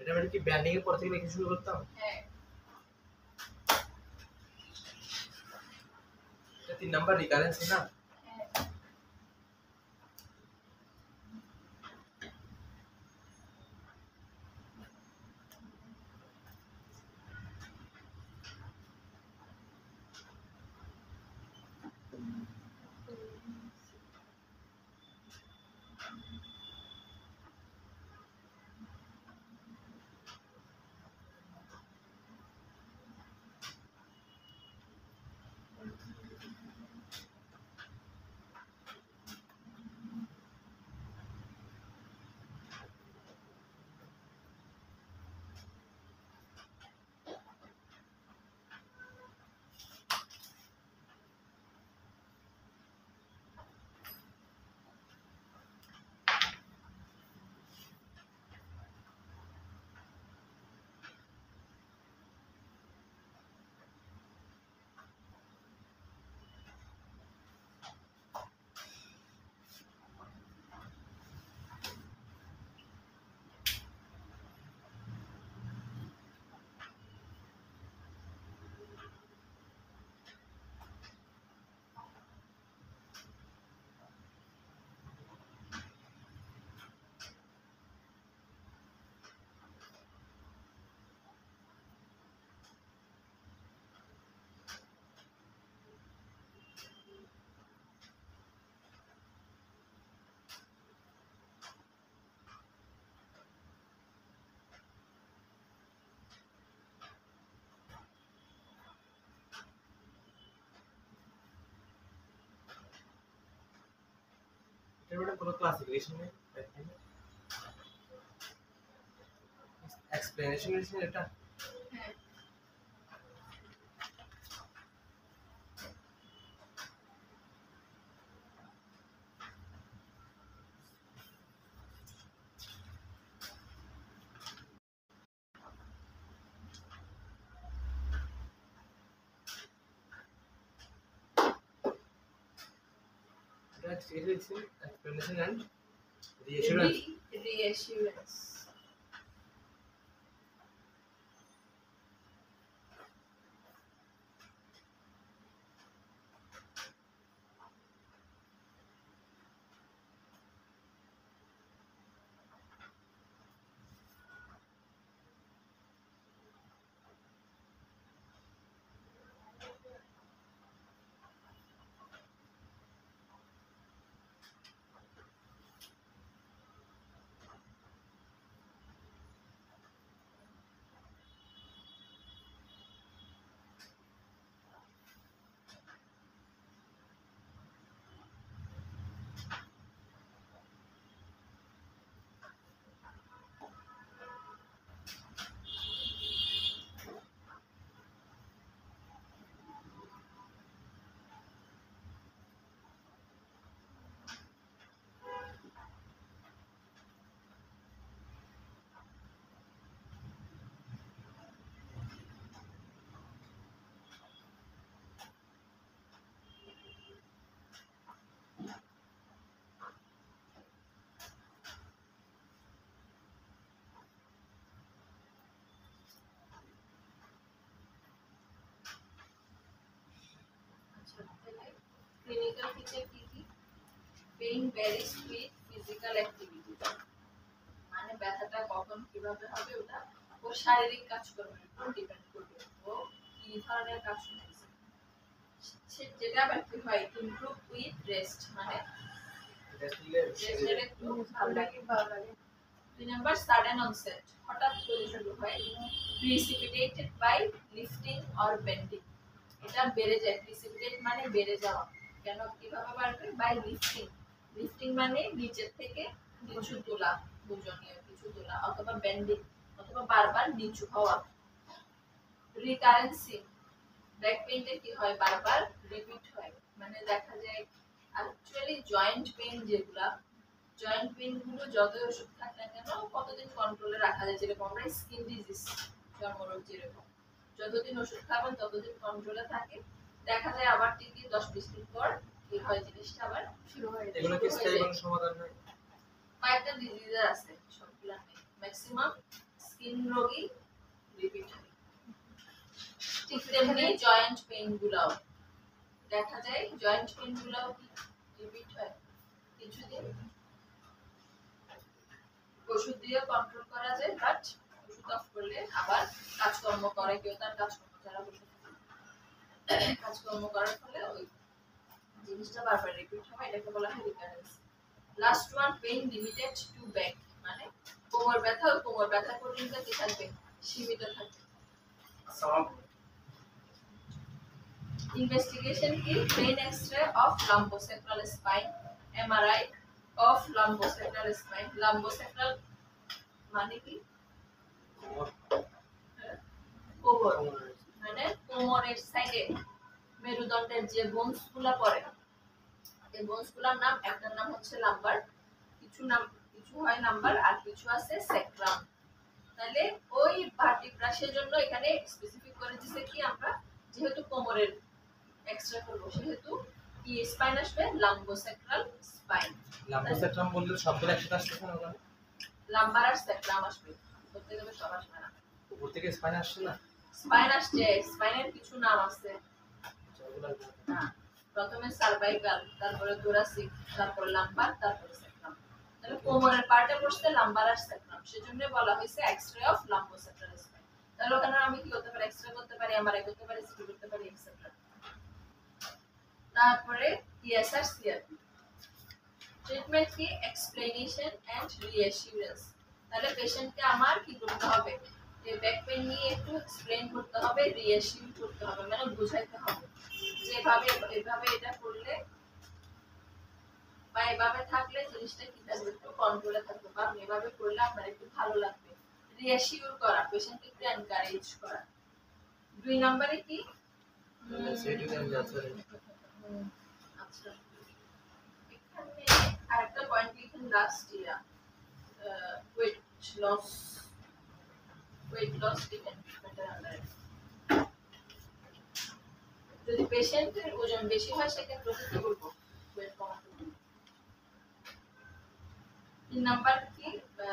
এটা মানে কি ব্যান্ডিং এর পর থেকে লিখে শুরু করতাম? হ্যাঁ। এটা 3 নাম্বার রিকারেন্সি না? হ্যাঁ। এটার মানে কোনো ক্লাসিফিকেশন নেই, এক্সপ্লেনেশন আছে এটা। হ্যাঁ। Explanation and reassurance. Reassurance. Clinical feature কি কি? Pain varies with physical activity, মানে ব্যথাটা কখন কিভাবে হবে ওটা ও শারীরিক কাজকর্মের উপর ডিপেন্ড করবে ও কি ধরনের কাজ করছে। যেটা ব্যক্তি হয় ইমপ্রুভ উইথ রেস্ট, মানে রেস্টের একটু ভালো লাগে। 2 নাম্বার সাডেন অনসেট, হঠাৎ করে শুরু হয়। প্রিসিপিটেটেড বাই লিফটিং অর বেন্ডিং, এটা বেড়ে যায়। প্রিসিপিটেট মানে বেড়ে যাওয়া। কেন কিভাবে বাড়বে? By lifting. লিফটিং মানে নিচের থেকে কিছু তোলা, ওজনীয় কিছু তোলা, অথবা বেন্ডিং অথবা বারবার নিচু হওয়া। রিকারেন্সি, ব্যাক পেইনটা কি হয়? বারবার রিপিট হয়, মানে দেখা যায় অ্যাকচুয়ালি জয়েন্ট পেইন যেগুলা, জয়েন্ট পেইন গুলো যত ওষুধ খাক না কেন কতদিন কন্ট্রোলে রাখা যায়, যেরকম আমরা স্কিন ডিজিজ চর্মরোগ যেরকম যতদিন ওষুধ খাবেন ততদিন কন্ট্রোলে থাকে। দেখা যায় আবার ঠিকই 10-20 দিন পর কি হয়, জিনিসটা আবার শুরু হয়ে যায়। এগুলো কি স্থায়ী কোনো সমাধান নাই? কয়েকটা ডিজিজ আছে, সবগুলা নেই। ম্যাক্সিমাম স্কিন রোগী রিপিট হয়। ঠিক তেমনি জয়েন্ট পেইন গুলাও দেখা যায়, জয়েন্ট পেইন গুলাও কি রিপিট হয়। কিছুদিন ওষুধ দিয়ে কন্ট্রোল করা যায়, বাট ওষুধ অফ করলে আবার কাজকর্ম করে, কেউ তার কাজকর্ম ছাড়া বসে থাকে। কাজকর্ম করার ফলে ওই জিনিসটা বারবার রিপিট হয়, এটাকে বলা হয় recurrence. Last one pain limited to back, মানে কোমর ব্যথা ও কোমর ব্যথা পর্যন্ত কি থাকবে, সীমিত থাকবে। ইনভেস্টিগেশন কি, plain X-ray of lumbosacral spine, MRI of lumbosacral spine. Lumbosacral মানে কি, কোমর, মানে কোমরের সাইডে মেরুদণ্ডের যে বোনস গুলা পড়ে, এই বোনস গুলার নাম, একটার নাম হচ্ছে লাম্বার, কিছু হয় লাম্বার আর কিছু আছে স্যাক্রাম। তাহলে ওই ভার্টিব্রা, সেজন্য এখানে স্পেসিফিক করে দিছে কি, আমরা যেহেতু কোমরের এক্সরে করব সেহেতু কি স্পাইন আসবে, লাম্বোসেক্রাল স্পাইন। লাম্বোসেক্রাম বললে শব্দটা একসাথে আসতেছে না ওখানে? লাম্বার আর স্যাক্রাম আসবে, করতে গেলে সব আসবে না। উপর থেকে স্পাইন আসছে না? স্পাইন আসছে, স্পাইনের কিছু নাম আছে। ওগুলা হ্যাঁ, প্রথমে সার্ভাইকাল, তারপরে thoracic, তারপরে লাম্বার, তারপরে স্যাক্রাম। তাহলে কোমরের পার্টে বসতে লাম্বার আর স্যাক্রাম, সেজন্য বলা হয়েছে এক্সরে অফ লাম্বোসেক্রাল স্পাইন। তাহলে ওখানে আমি কি করতে পারি, এক্সরে করতে পারি, এমআরআই করতে পারি, সিটি করতে পারি, এটসেট্রা। তারপরে ইএসআর সিআরপি। ট্রিটমেন্ট কি, এক্সপ্লেনেশন এন্ড রিঅ্যাসিউরেন্স। তাহলে পেশেন্টকে আমার কি করতে হবে, যে ব্যাক পেইন নিয়ে একটু এক্সপ্লেইন করতে হবে, রিঅ্যাসিউর করতে হবে, মানে বুঝাইতে হবে যে এভাবে এটা করলে বা এভাবে থাকলে জিনিসটা কি থাকবে, একটু কন্ট্রোলে থাকবে, বা এভাবে করলে আপনার একটু ভালো লাগবে। রিঅ্যাসিউর করা, পেশেন্টকে একটু এনকারেজ করা। 2 নম্বরে কি, সেটু দেন যাচ্ছে। আচ্ছা এখানে আরেকটা পয়েন্ট লিখুন লাস্ট ইয়ার, ওয়েট লস, ট্রিটমেন্টের আন্ডারে যদি পেশেন্টের ওজন বেশি হয় সেক্ষেত্রে কি করবো, ওয়েট কমাতে হবে। 3 নাম্বার কি,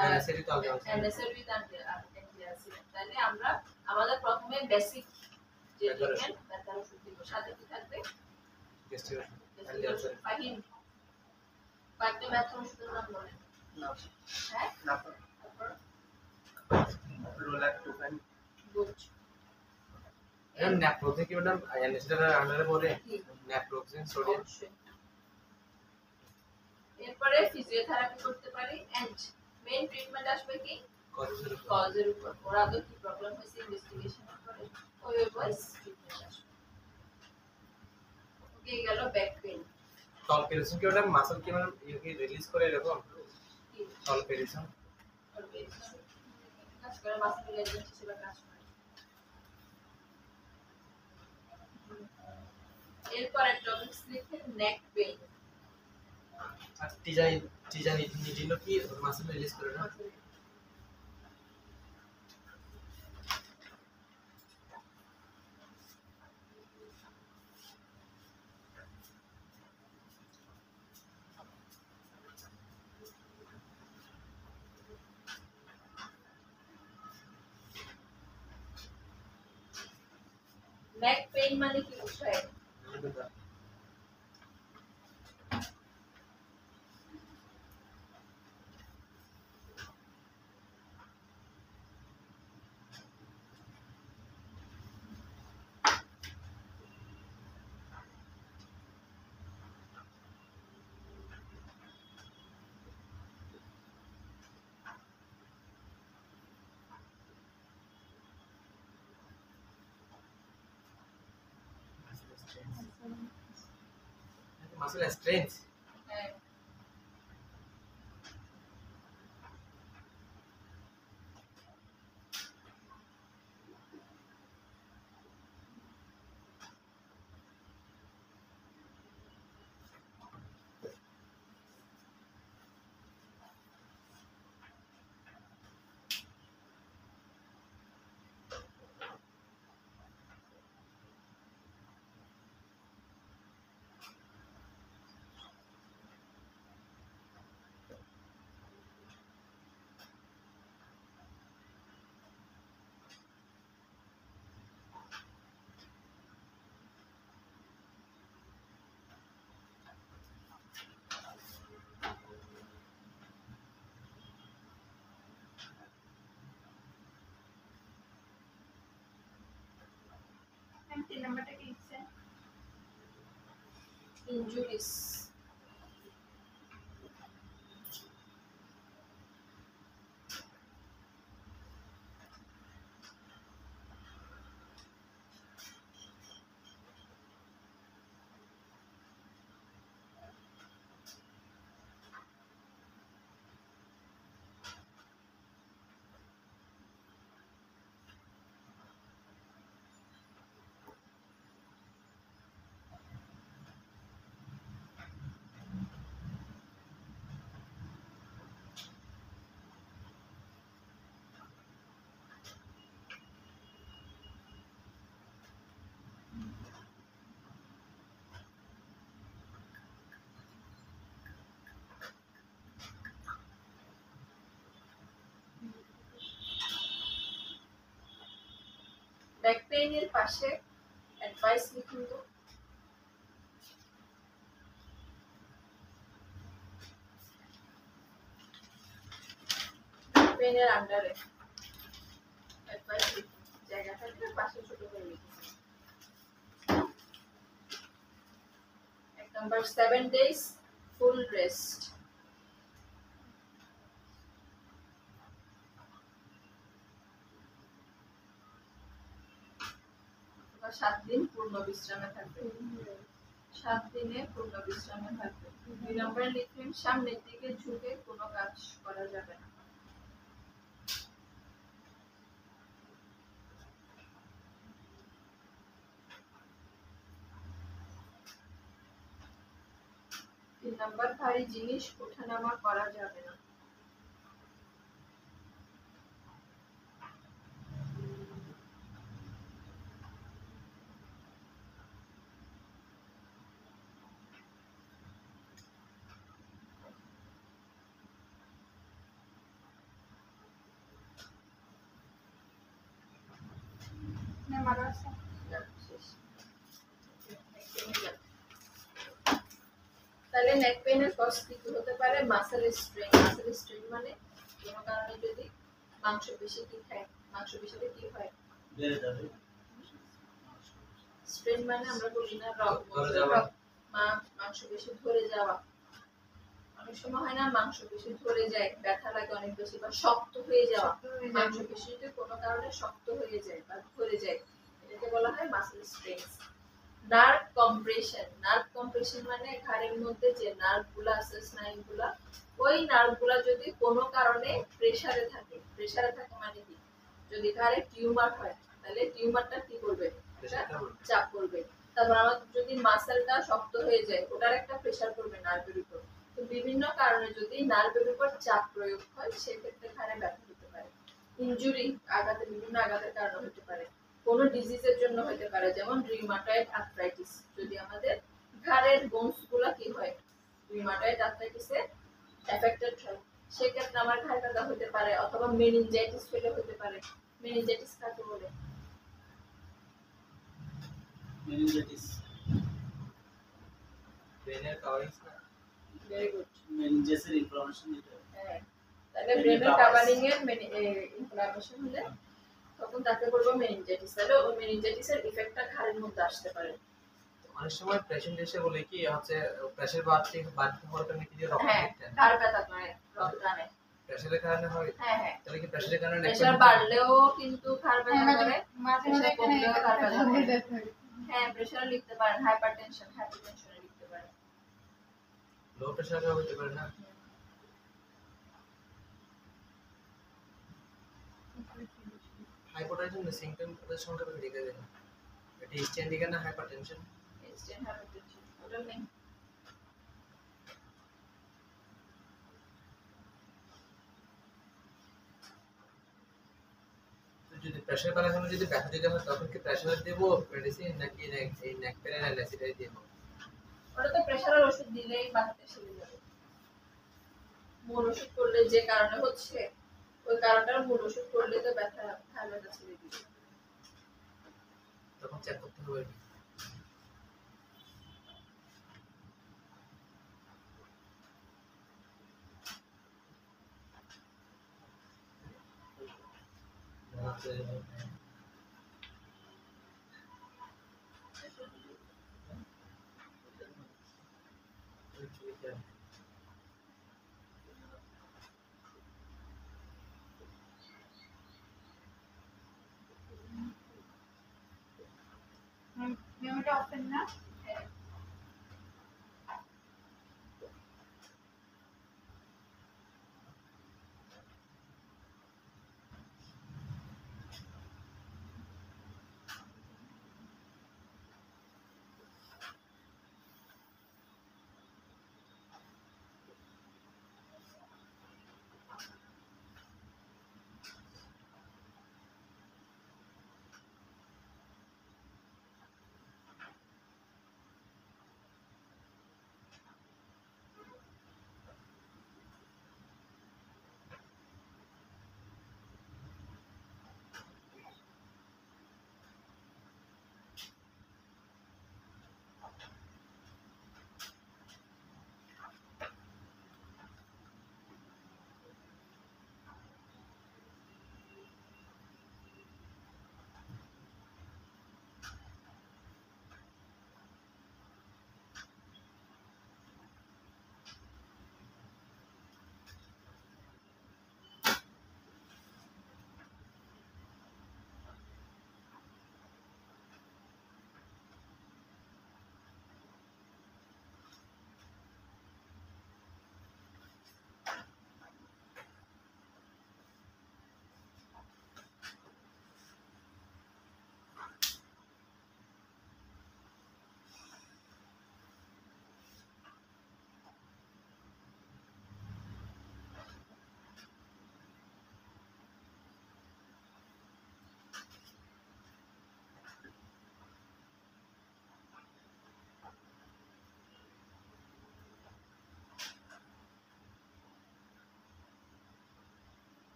অ্যানেসথেসি তো আগে আছে। অ্যানেসথেসি উইথ অ্যান্টিঅ্যাসিডেন্ট। তাহলে আমরা আমাদের প্রথমে বেসিক যে ট্রিটমেন্ট, ব্যথার ওষুধ দিব, সাথে কি থাকবে, গেস্টিউর ফাহিম। কয়েকটা ব্যথার ওষুধের নাম বলেন। হ্যাঁ, তারপর রোলাক্টোফেন। গুড। এন্ড ন্যাপ্রোজেন কি ওটা অ্যানেসথেসির আন্ডারে পড়ে? ন্যাপ্রোজেন সোডিয়াম। এরপরে ফিজিওথেরাপি করতে পারি, এন্ড মেইন ট্রিটমেন্ট আসবে কি, কজের উপর, ওর আদৌ কি প্রবলেম হয়েছে ইনভেস্টিগেশনের পরে ওই ওয়াইজ ট্রিটমেন্ট আসবে। ওকে, গেল ব্যাক পেইন। টলপেরিসন কি ওটা মাসল কি মানে ইউকে রিলিজ করে এরকম? কি টলপেরিসন কাজ করে, মাসেল রিল্যাক্সেশন হিসেবে কাজ করে। এরপর টপিকস লিখে নেক পেইন। আর নিডিনো কি মাসল রিলিজ করে না? নেক পেইন মানে কি বোঝায়? Muscle strength. হ্যাঁ, তিন নাম্বারটা কি লিখছে? ইনজুরিস। ব্যাক পেইনের পাশে অ্যাডভাইস লিখুন তো। পেইনের আন্ডারে অ্যাডভাইস লিখুন, জায়গা থাকলে পাশে ছোট করে লিখুন। এক নাম্বার 7 days ফুল রেস্ট। 7 দিন পূর্ণ বিশ্রামে থাকবে। 7 দিনে পূর্ণ বিশ্রামে থাকবে। 2 নম্বরে লিখবেন সামনের দিকে ঝুঁকে কোনো কাজ করা যাবে না। তিন নম্বর ভারী জিনিস ওঠানামা করা যাবে না। তাহলে নেক পেইনের কজ কি হতে পারে? Muscle strain. মাসেল স্ট্রেন মানে কোনো কারণে যদি মাংসপেশি কি খায়, মাংসপেশিতে কি হয়? বেড়ে যাবে। স্ট্রেন মানে আমরা বলি না মাংসপেশি ধরে যাওয়া। অনেক সময় হয় না মাংসপেশি ধরে যায়, ব্যথা লাগে অনেক বেশি, বা শক্ত হয়ে যাওয়া। মাংসপেশি যদি কোনো কারণে শক্ত হয়ে যায় বা ধরে যায়, এটাকে বলা হয় muscle strain. Nerve compression. Nerve compression মানে ঘাড়ের মধ্যে যে নার্ভগুলো আছে, স্নায়ুগুলো, ওই নার্ভগুলো যদি কোনো কারণে প্রেসারে থাকে। প্রেসারে থাকে মানে কি? যদি ঘাড়ে টিউমার হয় তাহলে টিউমারটা কি করবে? চাপ করবে। তারপর আমাদের যদি মাসেলটা শক্ত হয়ে যায়, ওটার একটা প্রেসার পড়বে নার্ভের উপর। তো বিভিন্ন কারণে যদি নার্ভের উপর চাপ প্রয়োগ হয়, সেক্ষেত্রে ঘাড়ে ব্যথা হতে পারে। ইনজুরি, আঘাতের বিভিন্ন আঘাতের কারণে হতে পারে। কোন ডিজিজের জন্য হতে পারে, যেমন রিউমাটয়েড আর্থ্রাইটিস। যদি আমাদের ঘাড়ের বোনস গুলা কি হয়, রিউমাটয়েড আর্থ্রাইটিসে এফেক্টেড হয়, সেক্ষেত্রে আমার ঘাড় ব্যথা হতে পারে। অথবা মেনিনজাইটিস হলে হতে পারে। মেনিনজাইটিস কাকে বলে? মেনিনজাইটিস ব্রেনের কাভারিংস না? Very good. মেনিনজাসের ইনফ্লামেশন এটা। হ্যাঁ, তাহলে ব্রেনের কাভারিং এর ইনফ্লামেশন হলে তখন তাকে বলবো মেনিনজাইটিস। তাহলে ওই মেনিনজাইটিসের ইফেক্টটা ঘাড়ের মধ্যে আসতে পারে। অনেক সময় পেশেন্ট এসে বলে কি হচ্ছে প্রেসার বাড়ছে, বাড়তে হওয়ার কারণে কি যে রক্ত হ্যাঁ, দিচ্ছে ঘাড় ব্যথা করে, রক্ত টানে। প্রেসারের কারণে হয়? হ্যাঁ হ্যাঁ, তাহলে কি প্রেসারের কারণে প্রেসার বাড়লেও কিন্তু ঘাড় ব্যথা করে, প্রেসার কমলেও ঘাড় ব্যথা করে। হ্যাঁ, প্রেসার লিখতে পারেন, হাইপারটেনশন, হাইপারটেনশনে লিখতে পারেন। লো প্রেসারে হতে পারে না? হাইপোটেনশন সিম্পটম ওদের সংখ্যা বেশি দেখে দেন। এটা স্ট্যান্ডিং না হাইপারটেনশন? ইনস্ট্যান্ট হাইপারটেনশন ওটা নেই। যদি প্রেসার বাড়ার জন্য যদি ব্যথা দিতে হয়, তখন কি প্রেসার দেব মেডিসিন নাকি এই নেকপেন অ্যানালিসিটাই দেব? ওটা তো প্রেসারের ওষুধ দিলেই ব্যথাটা সেরে যাবে। মূল ওষুধ করলে যে কারণে হচ্ছে, ওই কারণটার মূল ওষুধ করলে তো ব্যথা ঘাড় ব্যথা ছেড়ে দিবে। তখন চেক করতে হবে। মেমোটা ওপেন না? হ্যাঁ।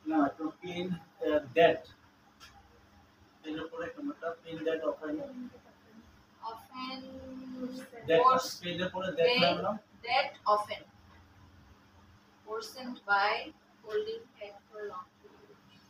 না তো পিন দ্যাট এর উপরে কোনটা pin that often Often that force পিনের পরে দেখলাম না that often worsened by holding head for long periods.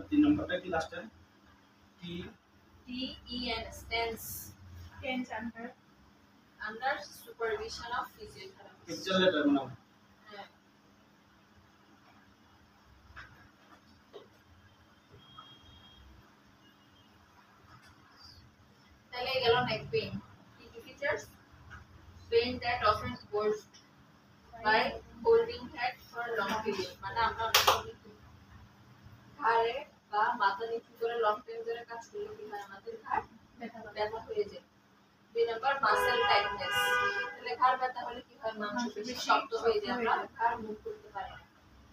3 নম্বরটা কি লাস্টে টি TEN stands Tense under under supervision of physiotherapist. Capital letter মানে হ্যাঁ। তাহলে গেল neck pain. কি কি features? Pain that often caused by holding head for a long period. মানে আমরা ঘাড়ে বা মাথা নিচু করে লং টাইম ধরে কাজ করলে কি হয় আমাদের ঘাড় ব্যথা হয়ে যায়। 2 নাম্বার মাসেল টাইটনেস। তাহলে ঘাড় ব্যথা হলে কি হয় মাংসপেশি শক্ত হয়ে যায়, আমরা ঘাড় মুভ করতে পারি না।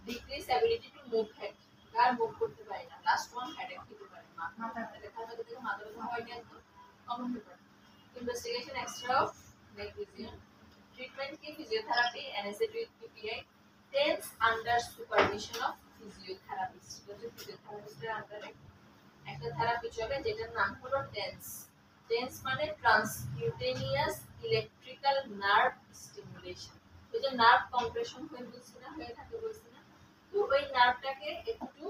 Decrease ability to move head, ঘাড় মুভ করতে পারি না। লাস্ট ওয়ান হেডেক হতে পারে, মাথা তাহলে ঘাড় ব্যথা থেকে মাথা ব্যথা হয় না একদম কমন ব্যাপার। Investigation extra of neck region. Treatment কি physiotherapy, anaesthetic with PPI, TENS under supervision of physiotherapist. ফিজিওথেরাপিস্টের আন্ডারে একটা থেরাপি চলে যেটার নাম হলো টেন্স। টেন্স মানে ট্রান্সকিউটেনিয়াস ইলেকট্রিক্যাল নার্ভ স্টিমুলেশন। ওই যে নার্ভ কম্প্রেশন হয়ে বলছি না, হয়ে থাকে বলছি না, তো ওই নার্ভটাকে একটু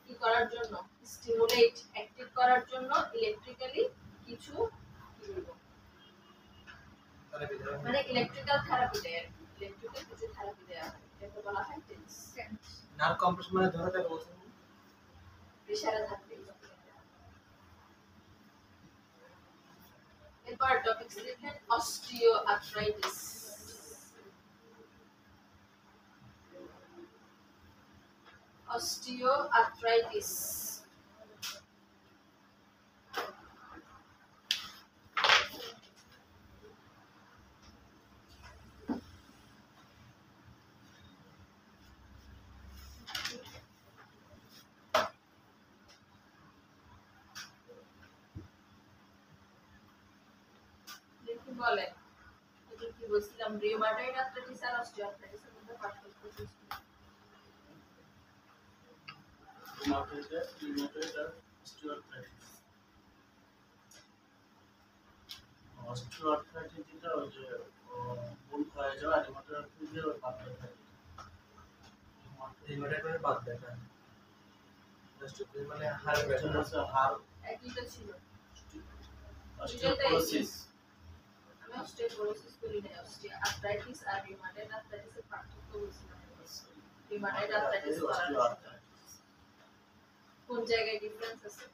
কি করার জন্য, স্টিমুলেট অ্যাক্টিভ করার জন্য ইলেকট্রিক্যালি কিছু কি বলবো মানে ইলেকট্রিক্যাল থেরাপি দেয়, ইলেকট্রিক্যাল কিছু থেরাপি দেয়া হয়, এটাকে বলা হয় টেন্স। নার্ভ কম্প্রেশন মানে ধরে থাকে বলছেন প্রেসারে থাকবে। এরপর টপিকস লিখেন অস্টিও আর্থ্রাইটিস। অস্টিও আর্থ্রাইটিস কি বলে, এটা কি বলছিলাম, রিউমাটয়েড আর্থ্রাইটিস আর অস্টিও আর্থ্রাইটিসের মধ্যে পার্থক্য কি? রিউমাটয়েড আর অস্টিওআর্থ্রাইটিস। অস্টিওআর্থ্রাইটিস যেটা ওই যে বোন হয়ে যাওয়া, রিউমাটয়েড আর্থ্রাইটিস ওই পাতলা থাকে। রিউমাটয়েড মানে বাত ব্যথা, অস্টিওআর্থ্রাইটিস মানে হাড় ব্যথা। হাড় একই তো ছিল। অস্টিওপোরোসিস। আমি অস্টিওপোরোসিস বলি না, অস্টিও আর্থ্রাইটিস আর রিউমাটয়েড আর্থ্রাইটিসের পার্থক্য বলছিলাম। রিউমাটয়েড আর্থ্রাইটিস অস্টিওআর্থ্রাইটিস কোন জায়গায় ডিফারেন্স আছে?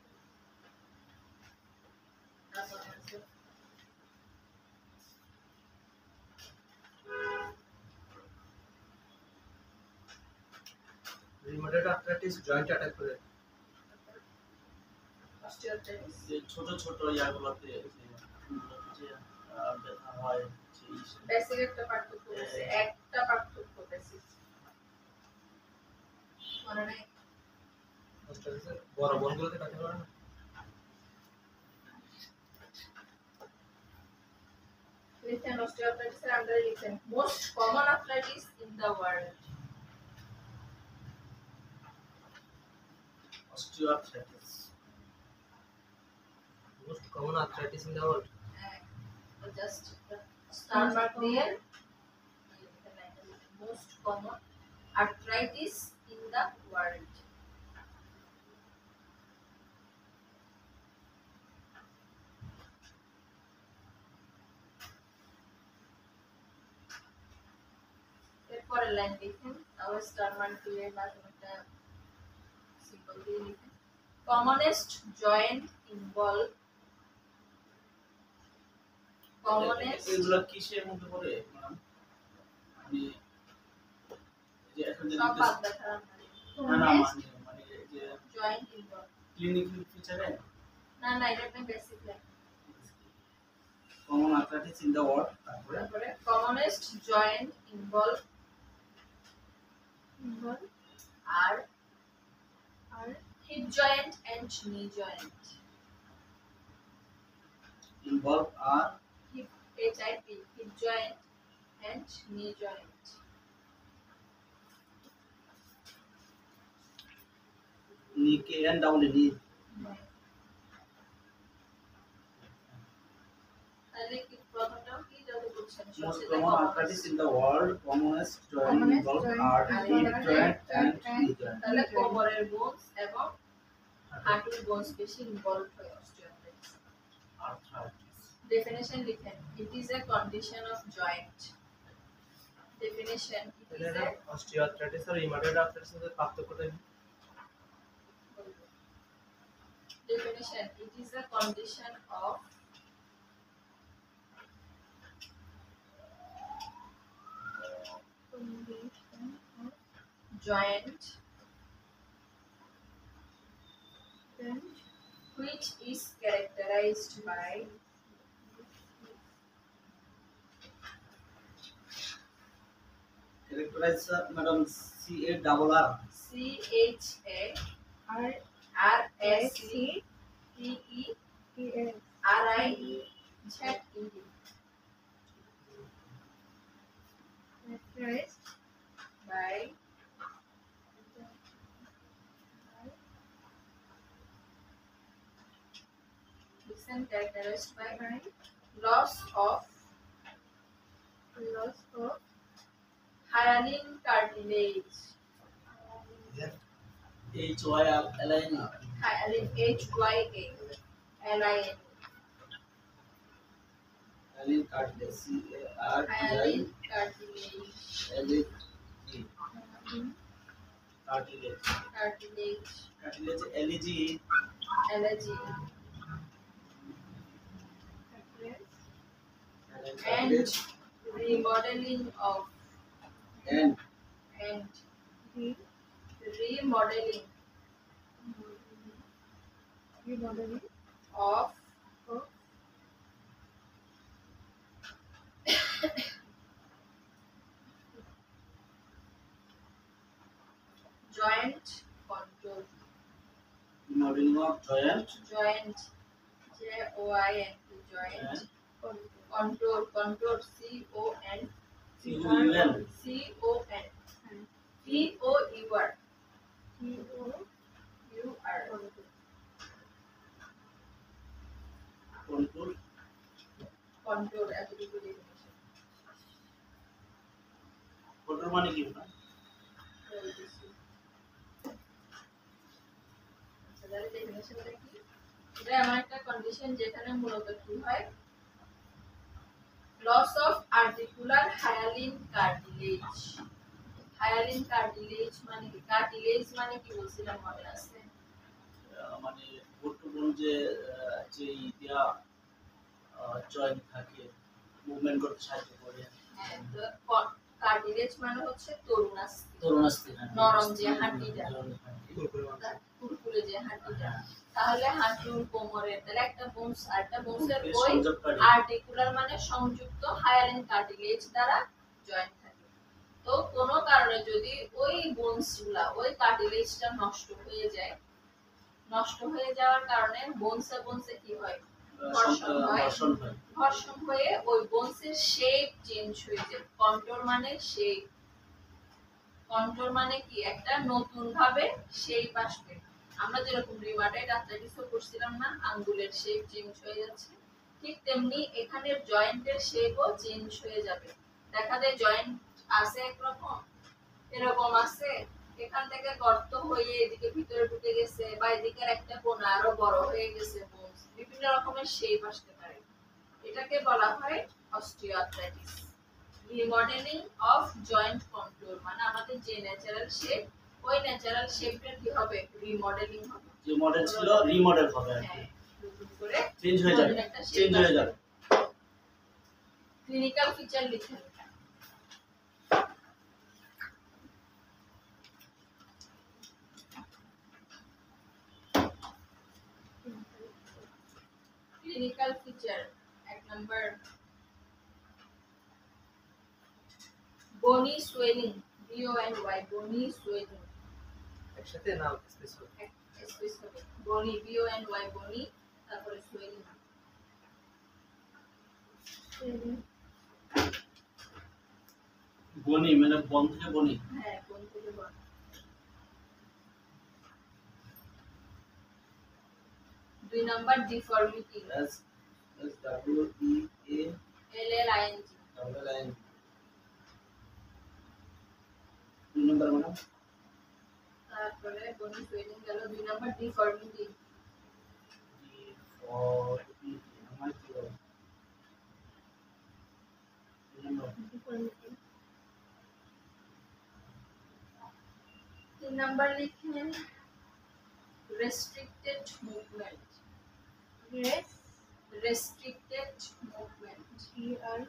রিউমাটয়েড আর্থ্রাইটিস জয়েন্ট অ্যাটাক করে। অস্টিওআর্থ্রাইটিস যে ছোট ছোট ইয়াগুলোতে যে ব্যথা হয় সেই বেসিক একটা পার্থক্য আছে, একটা পার্থক্য বেসিক মনে নাই। অস্টিওআর্থ্রাইটিস বড় বনগুলোতে কাটতে পারে না। লিখেন osteoarthritis এর আন্ডারে লিখেন most common arthritis in the world. Osteoarthritis most common arthritis in the world. Just star mark দিয়ে most common arthritis in the world. এরপরের লাইন লিখেন, তাও স্টার মার্ক দিয়ে বা একটা সিম্বল দিয়ে লিখেন কমনেস্ট জয়েন্ট ইনভলভ। কমনেস্ট এগুলো কিসের মধ্যে পড়ে ম্যাডাম? আমি যে এখন যে সব বাদ ব্যথা না না মানে যে জয়েন্ট ইনভলভ ক্লিনিক্যাল ফিচারে না না এটা আপনি basic line. Common arthritis in the world, তারপরে commonest joint involve are hip joint and knee joint. Involve are hip HIP hip joint and knee joint. Knee K N double নি। তাহলে কি প্রথমটাও কি যত বলছেন Most সবচেয়ে common arthritis in the world, commonest joint involved are hip joint and knee joint. তাহলে কোমরের bones এবং হাঁটুর বোনস বেশি ইনভলভ হয় অস্টিওআর্থ্রাইটিস। arthritis. ডেফিনেশন লিখেন, it is a condition of joint. Definition, it is a osteoarthritis আর rheumatoid আর্থ্রাইটিসের মধ্যে পার্থক্যটা কি? definition, it is a condition of joint which is characterized by Characterized, madam, CARR. CHARACTERIZED by characterized by loss of hyaline cartilage. HYLIN. Hyaline, HYALIN. Hyaline cartilage. Hyaline cartilage. Cartilage. Cartilage. Cartilage. LEG. Allergy. Hyaline And cartilage. remodeling of And and remodeling of joint contour. remodeling of joint. Joint, JOINT, joint contour, contour, CON, COUN. VOUR. Contour. Contour, এতটুকু definition Contour মানে কি না? বলতেছি। আচ্ছা, তাহলে definitionটা কি? এটা এমন একটা কন্ডিশন যেখানে মূলত কি হয়, loss of articular hyaline cartilage. Hyaline cartilage মানে কি? কার্টিলেজ মানে কি বলছিলাম মনে আছে? মানে বর্তমান যে ইয়া জয়েন্ট থাকে মুভমেন্ট করতে সাহায্য করে। হ্যাঁ, তো কার্টিলেজ মানে হচ্ছে তরুণাস্থি, তরুণাস্থি। নরম যে হাড্ডিটা, কুরকুরে কুরকুরে যে হাড্ডিটা। তাহলে হাঁটুর কোমরের তাহলে একটা বোনস আর একটা বোনসের ওই সংযোগকারী। আর্টিকুলার মানে সংযুক্ত হায়ালিন কার্টিলেজ দ্বারা জয়েন্ট থাকে। তো কোনো কারণে যদি ওই বোনসগুলা ওই কার্টিলেজটা নষ্ট হয়ে যায়, নষ্ট হয়ে যাওয়ার কারণে বোনসে কি হয়, ঘর্ষণ হয়। ঘর্ষণ হয়। ঘর্ষণ হয়ে ওই বোনসের শেপ চেঞ্জ হয়ে যায়। কন্ট্রোল মানে শেপ, কন্ট্রোল মানে কি একটা নতুন ভাবে শেপ আসবে। আমরা যেরকম রিউমাটয়েড আর্থ্রাইটিসও করছিলাম না, আঙ্গুলের শেপ চেঞ্জ হয়ে যাচ্ছে, ঠিক তেমনি এখানের জয়েন্টের শেপও চেঞ্জ হয়ে যাবে। দেখা যায় জয়েন্ট আছে একরকম, এরকম আছে, এখান থেকে গর্ত হয়ে এদিকে ভিতরে ঢুকে গেছে, বা এদিকের একটা কোণা আরো বড় হয়ে গেছে, বোনস বিভিন্ন রকমের শেপ আসতে পারে। এটাকে বলা হয় osteoarthritis. Remodelling of joint control মানে আমাদের যে ন্যাচারাল শেপ, ওই ন্যাচারাল শেপের কি হবে, রিমডেলিং হবে। যে মডেল ছিল রিমডেল হবে আর কি। হ্যাঁ, নতুন করে চেঞ্জ হয়ে যাবে। চেঞ্জ হয়ে যাবে। ক্লিনিক্যাল ফিচার লিখুন। Clinical feature 1 number, bony swelling, BONY, bony swelling, একসাথে না specific. specific, bony, BONY, bony, তারপরে swelling, বনি মানে বন থেকে বনি। হ্যাঁ, কোন থেকে বল। 2 number deformity, S W E A LLING, double I. 2 নম্বর মানে তারপরে বনি সুইলিং গেল 2 নাম্বার ডিফর্মিটি for আমার কি বলে ডিফর্মিটি 3 নাম্বার লিখেন restricted movement race restricted movement GR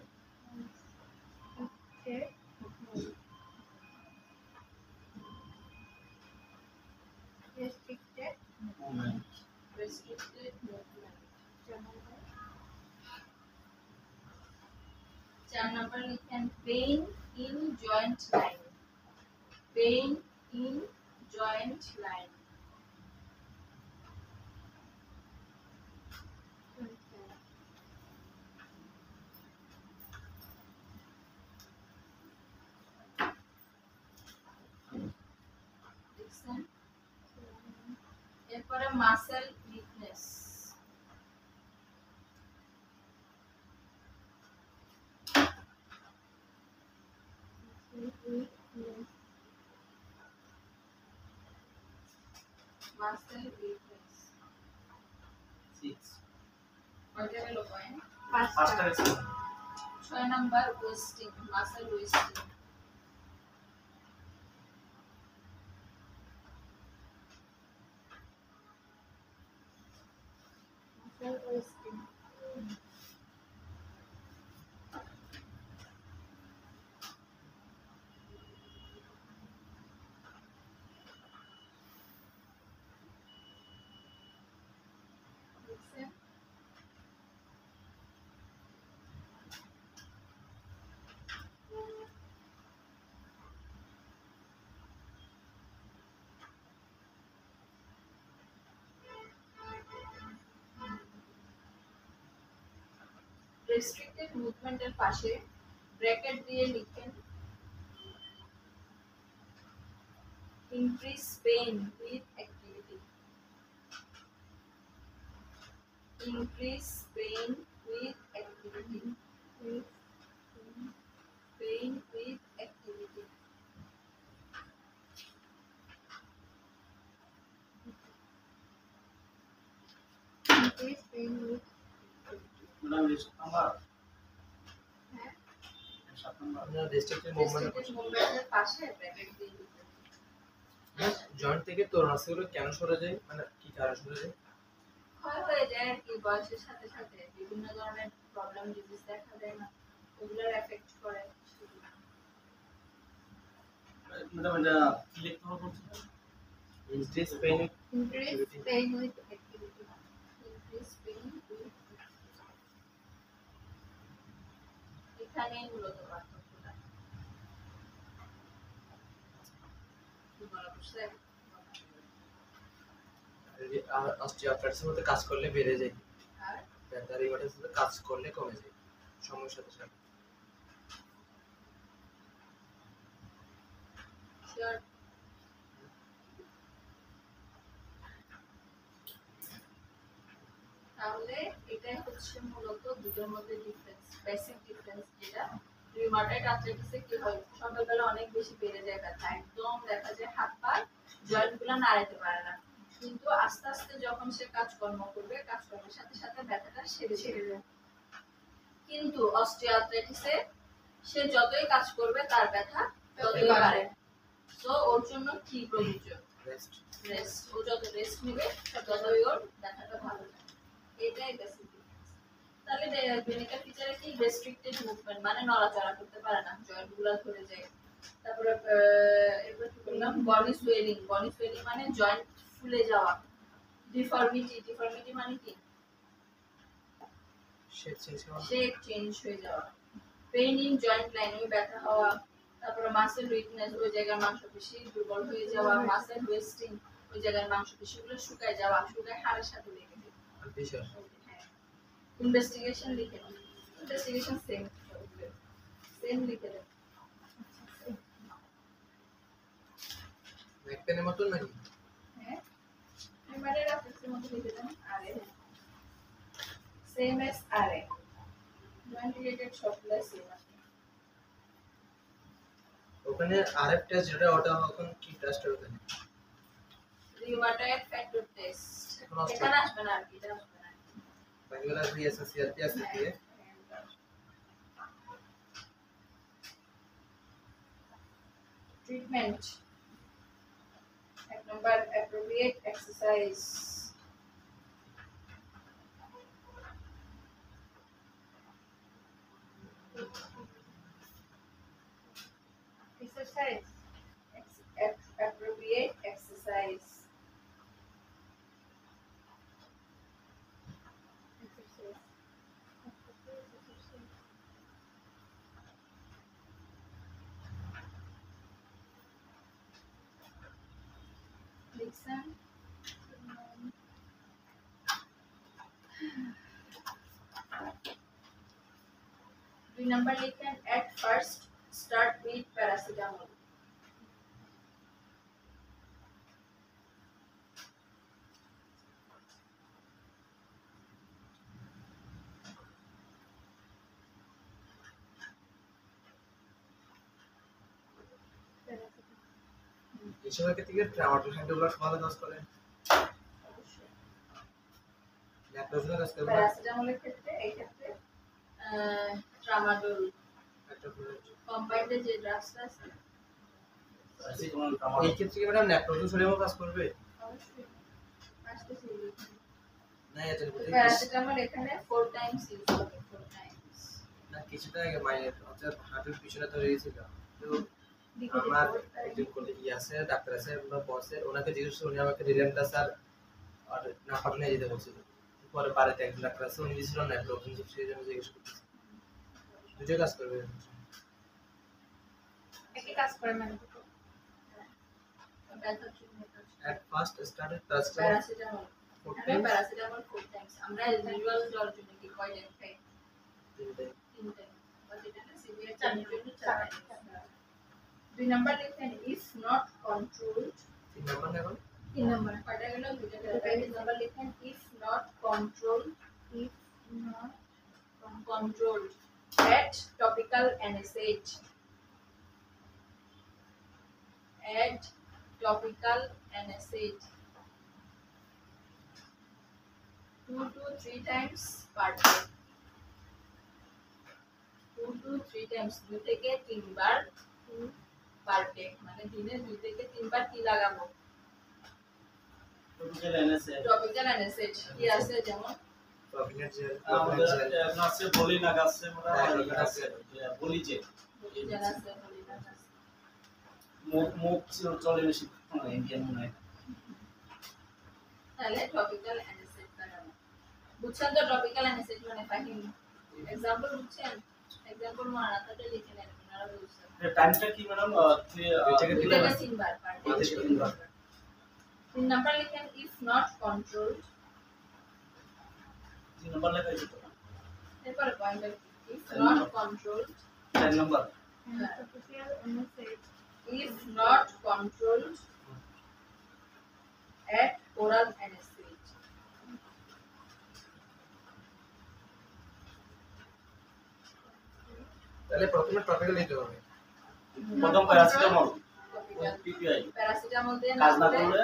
restricted moment restricted movement 4 number লিখেন pain in joint line pain in joint line দেখছেন এরপরে মাসেল উইকনেস মাসেল উইকনেস 6 কয়টা গেল পয়েন্ট পাঁচটা আছে 6 নাম্বার ওয়েস্টিং মাসেল ওয়েস্টিং দেখছেন রেস্ট্রিক্টেড মুভমেন্টের পাশে ব্র্যাকেট দিয়ে লিখেন increase pain with activity increase pain with activity pain with activity increase pain with madam list number হ্যাঁ 7 নাম্বার আমরা রেস্ট্রিক্টেড মুভমেন্ট restricted মুভমেন্টের পাশে ব্র্যাকেট দিয়ে লিখেন জয়েন্ট থেকে তো রাস্তাগুলো কেন সরে যায় মানে কি কারণে সরে যায় ক্ষয় হয়ে যায় আর কি বয়সের সাথে সাথে বিভিন্ন ধরনের প্রবলেম ডিজিজ দেখা দেয় না ওগুলোর এফেক্ট করে ম্যাডাম এটা কি লিখতে হবে বলছেন increase pain increase pain with activity increase pain with এখানেই মূলত পার্থক্যটা কি বলা বুঝতে অস্টিওআর্থ্রাইটিসের মধ্যে কাজ করলে বেড়ে যায় আর ব্যথা রিউমাটিসের সাথে কাজ করলে কমে যায় সময়ের সাথে সাথে শিওর তাহলে এটাই হচ্ছে মূলত দুটোর মধ্যে ডিফারেন্স বেসিক ডিফারেন্স যেটা রিউমাটয়েড আর্থ্রাইটিসে কি হয় সকালবেলা অনেক বেশি বেড়ে যায় ব্যথা একদম দেখা যায় হাত পা জয়েন্টগুলো নাড়াতে পারে না কিন্তু আস্তে আস্তে যখন সে কাজকর্ম করবে কাজকর্মের সাথে সাথে ব্যথাটা সেরে যায় কিন্তু অস্টিওআর্থ্রাইটিসে সে যতই কাজ করবে তার ব্যথা ততই বাড়ে তো ওর জন্য কি প্রযোজ্য রেস্ট রেস্ট ও যত রেস্ট নেবে ততই ওর ব্যথাটা ভালো থাকে এটাই বেসিক ডিফারেন্স তাহলে ক্লিনিক্যাল ফিচারে কি রেস্ট্রিক্টেড মুভমেন্ট মানে নড়াচড়া করতে পারে না জয়েন্টগুলো ধরে যায় তারপরে এরপর কি বললাম বডি সুয়েলিং মানে জয়েন্ট ফুলে যাওয়া ডিফর্মিটি মানে কি শেপ চেঞ্জ হয়ে যাওয়া পেইন ইন জয়েন্ট লাইন ওই ব্যথা হওয়া তারপরে মাসেল উইকনেস ওই জায়গার মাংসপেশি দুর্বল হয়ে যাওয়া মাসেল ওয়েস্টিং ওই জায়গার মাংসপেশিগুলো শুকায় যাওয়া শুকায় হাড়ের সাথে লেগে যায় বিশেষ ইনভেস্টিগেশন লিখে নাও ইনভেস্টিগেশন সেম লিখে দাও ম্যাকপেনের মতন নাকি হ্যাঁ এবারে রাফেক্সের মধ্যে লিখে দাও আরে সেম এস আরে জয়েন্ট রিলেটেড সবগুলো সেম আছে ওখানে আরএফ টেস্ট যেটা ওটা এখন কি টেস্ট হবে রিউমাটয়েড ফ্যাক্টর টেস্ট এখন আসবে। এখানে আসবে না আর কি, এটা আসবে না। বাকিগুলো বিএসএ সিআরপি আছে দিয়ে ট্রিটমেন্ট 1 নম্বর appropriate exercise. Exercise. Appropriate exercise. Exercise. Exercise. Listen. 2 number লিখেন at first start with paracetamol. এই সময় থেকে ট্রামাটোল হ্যান্ডগুলো সমাধান কাজ করে অবশ্যই ল্যাকটোজের কাজ করে প্যারাসিটামলের ক্ষেত্রে এই ক্ষেত্রে ট্রামাডোল একটা করে কম্বাইন্ডে যে ড্রাগসটা আছে এই ক্ষেত্রে কি ম্যাডাম ল্যাকটোজের শরীরেও কাজ করবে অবশ্যই আসতেছি। না এটা বলতে প্যারাসিটামল এখানে 4 টাইমস ইউজ হবে, 4 টাইমস। না কিছুটা আগে মাইনে অর্থাৎ হার্টের পিছনে তো রয়েছিল তো আমার একজন কলিগ আছে ডাক্তার আছে ওনার বসের ওনাকে জিজ্ঞেস করে উনি আমাকে রিল্যাম্পটা স্যার আর না পারলে নিয়ে যেতে বলছিল পরে বাড়িতে একজন ডাক্তার আছে উনি দিয়েছিল না প্রথম সেই জন্য জিজ্ঞেস করতেছি দুটো কাজ করবে একই কাজ করে মানে ব্যথার জন্য at first started touch paracetamol for আমি প্যারাসিটামল 4 টাইমস। আমরা ইউজুয়াল জ্বর জন্য কি কয় টাইম খাই? 3 টাইম। বাট এটা না সিভিয়ার চানের জন্য 4 টাইম। 2 নাম্বার লিখেন if not controlled। 3 নাম্বার না এখন 3 নাম্বার কয়টা গেল? দুইটা গেল। 2 নাম্বার লিখেন if not controlled, if not controlled at topical NSAID. Add topical NSAID 2 to 3 times per day. 2 to 3 times 2 থেকে 3 বার per day, মানে দিনে 2 থেকে 3 বার কি লাগাবো? টপিক্যাল এনএসএ টপিক্যাল NSAID কি আছে যেমন প্রভিনেট জেল আমাদের এখন আছে বলি না আছে আমরা হ্যাঁ, আছে বলি যে যারা আছে বলিনা আছে। মুখ চলে বেশি ইন্ডিয়ান মনে হয় তাহলে টপিক্যাল NSAID লাগাবো। বুঝছেন তো টপিক্যাল NSAID মানে ফাহিম? एग्जांपल বুঝছেন? एग्जांपल মারাতাটা লিখে নেন, আপনারা বুঝছেন। টাইমটা কি ম্যাডাম 2 থেকে 2 থেকে 3 বার per day। 2 থেকে 3 বার 3 নাম্বার লিখেন if not controlled। 3 নাম্বার লেখা আছে তো এরপরে pointer if not controlled, 4 number topical NSAID if not controlled at oral NSAID। তাহলে প্রথমে টপিক্যাল নিতে হবে প্রথম প্যারাসিটামল পিপিআই প্যারাসিটামল দিয়ে কাজ না করলে করলে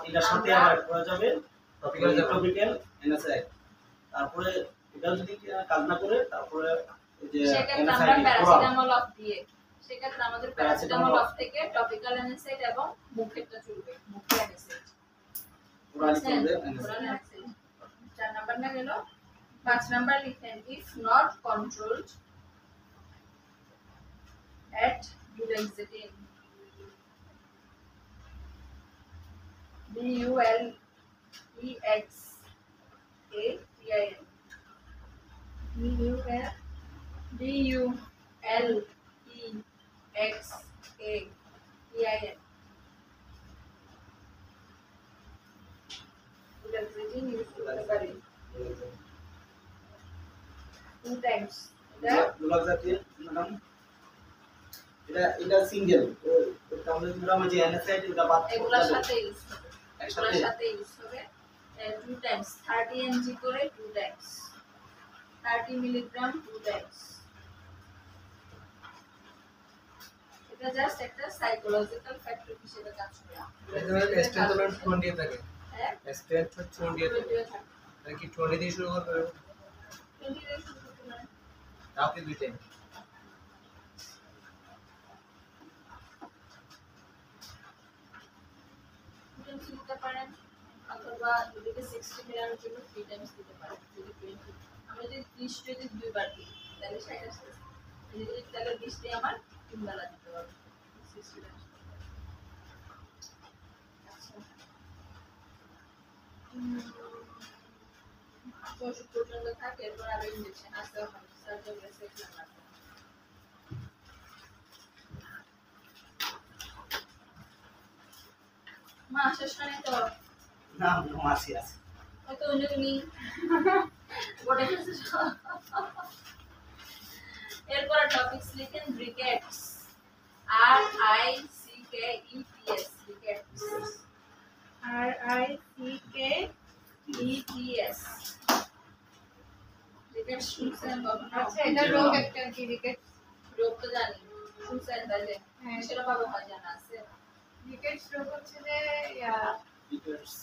এটার সাথে আবার করা যাবে টপিক্যাল যাবে টপিক্যাল এনএসআই তারপরে এটাও যদি কাজ না করে তারপরে এই যে সেক্ষেত্রে আমরা প্যারাসিটামল অফ দিয়ে সেক্ষেত্রে আমাদের প্যারাসিটামল অফ থেকে টপিক্যাল NSAID এবং মুখেরটা চলবে, মুখে NSAID। পুরানি চলবে ওরাল NSAID। 4 নাম্বার না গেল। 5 নাম্বার লিখেন if not controlled at duloxetine। DULEXATIN DULEXATIN duloxetine use করতে পারি 2 টাইমস। এটা দুলাজাতি ম্যাডাম এটা সিঙ্গেল তো তাহলে আমরা যে এনএসআই এটা বাদ এগুলোর সাথে ইউজ হবে, একসাথে? এগুলোর সাথে ইউজ হবে 2 টাইমস 30 mg করে 2 টাইমস 30 মিলিগ্রাম 2 টাইমস। এটা জাস্ট একটা সাইকোলজিক্যাল ফ্যাক্টর হিসেবে কাজ করে। এই স্ট্রেন্থ হলো 20 থাকে। হ্যাঁ স্ট্রেন্থ 20 থাকে। 20 থাকে। তাহলে কি 20 দিয়ে শুরু করবে? 20 দিয়ে শুরু করতে পারেন। তাও কি দুই টাইম? টাইমস দিতে পারেন অথবা যদি 60 মিনিটের জন্য 3 টাইমস দিতে পারেন। যদি 20 আমরা যদি 30 যদি দুইবার দিই তাহলে 60 আসছে। যদি তাহলে 20 দিয়ে আমার তিন বেলা দিতে পারবো 60 টাইমস। আচ্ছা 60 পর্যন্ত থাকে এরপর আরো ইনজেকশন আসতে হবে সার্জারি আছে এগুলো লাগবে। মা শেষ করে তো না মাসি আছে হয়তো উনি বড় কিছু এরপর টপিকস লিখেন rickets RICKETS rickets RICKETS rickets শুনছেন কখনো? আচ্ছা এটা রোগ একটা কি রিকেটস রোগ তো জানি শুনছেন তাহলে হ্যাঁ। সেটা ভাবে হয় জানা আছে। রিকেটস রোগ হচ্ছে যে রিকেটস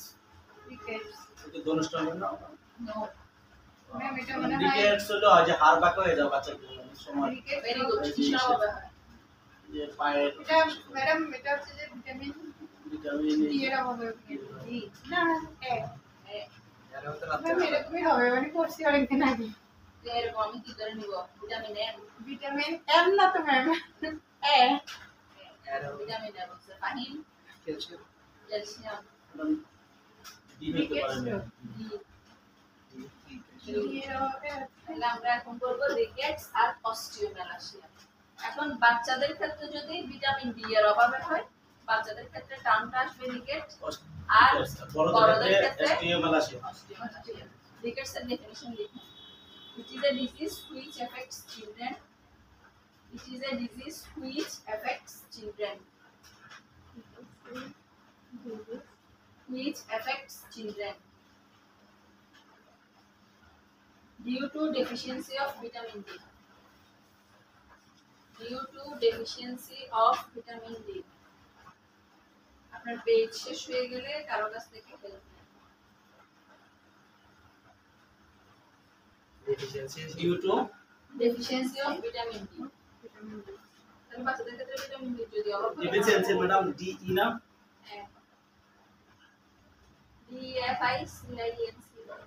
রিকেটস এটা দোনস্টন না নো ম্যাম এটা মনে হয় রিকেটস হলো যে হাড় বাঁকা হয়ে যাওয়া বাচ্চাদের অনেক সময় রিকেটস ভেরি রোগ গুড হচ্ছে- কিসের অভাবে হয়? যে পায়ের এটা ম্যাডাম এটা হচ্ছে যে ভিটামিন ভিটামিন ডি এর অভাবে জি না এ এর মধ্যে রাতে ম্যাম এরকমই হবে মানে করছি অনেকদিন আগে এরকম আমি কি করে নিব ভিটামিন এম ভিটামিন এম না তো ম্যাম এ ভিটামিন এম হচ্ছে ফাহিম ক্যালসিয়াম ক্যালসিয়াম ডি হতে পারে না ডি ডি এর অভাবে তাহলে আমরা এখন করব রিকেটস আর অস্টিওম্যালাসিয়া। এখন বাচ্চাদের ক্ষেত্রে যদি ভিটামিন ডি এর অভাবে হয় বাচ্চাদের ক্ষেত্রে টার্মটা আসবে রিকেট আর বড়দের ক্ষেত্রে স্টিওমালাসিয়া অস্টিওম্যালাসিয়া। রিকেটস এর ডেফিনিশন লিখুন। It is a disease which affects children. It is a disease which affects children. Which affects children due to deficiency of vitamin D. Due to deficiency of vitamin D. আপনার page শেষ হয়ে গেলে কারো কাছ থেকে help নেন। Deficiency due to Deficiency of vitamin D. তাহলে বাচ্চাদের ক্ষেত্রে ভিটামিন ডি যদি অভাব হয় ডিফিসিয়েন্সি ম্যাডাম ডি ই না DFICINC deficiency of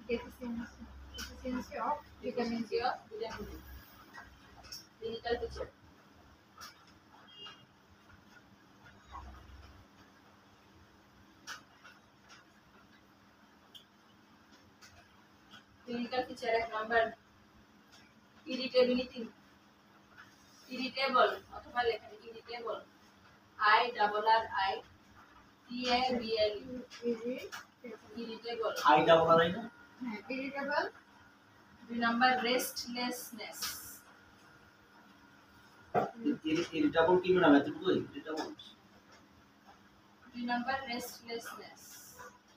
vitamin deficiency of vitamin D. Clinical picture. Clinical picture এক নাম্বার irritability irritable অথবা লেখেন irritable I double R I T A B L E irritable I double R I না হ্যাঁ irritable দুই number restlessness irritable কি madam এতটুকুই irritable দুই number restlessness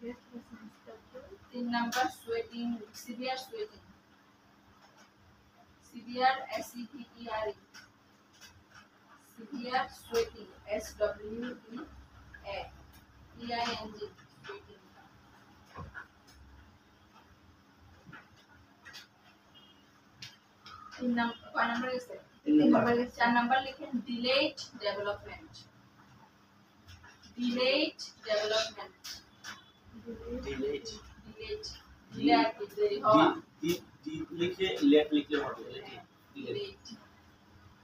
restlessness তিন number sweating severe sweating severe SEVERE severe sweating SWEATING sweating তিন number কয় number আছে তিন নাম্বার চার নাম্বার লিখেন delayed development delayed development delete delayed delay আর কি দেরি হওয়া ডি ডি লিখে লেট লিখলে হবে ডিলেট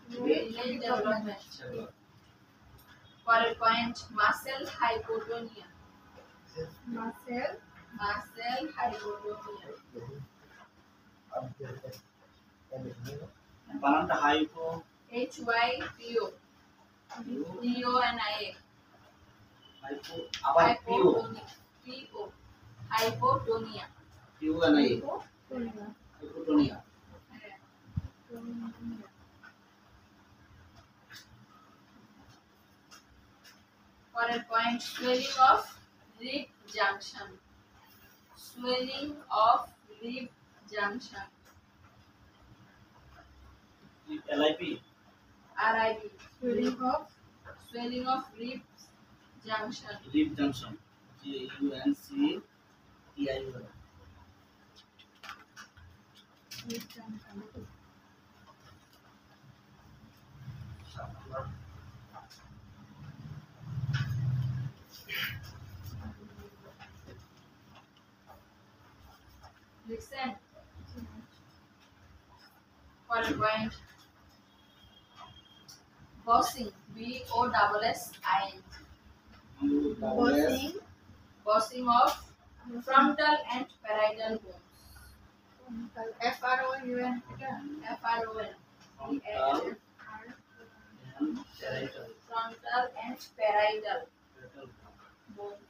delayed development পরের point muscle hypotonia muscle muscle hypotonia বানানটা হাইপো HYPO TONIA হাইপো আবার পিও PO হাইপোটোনিয়া পিও না এই tonia হাইপোটোনিয়া পরের point swelling of rib junction swelling of rib junction এলআইপি RIB. Swelling of Swelling of ribs junction. rib junction, JUNCTION. rib junction. Listen. For a point. Bossing. BOSSING. Bossing. Bossing of frontal and parietal bones. FROUN. FRON. Frontal and parietal. Frontal and parietal bones.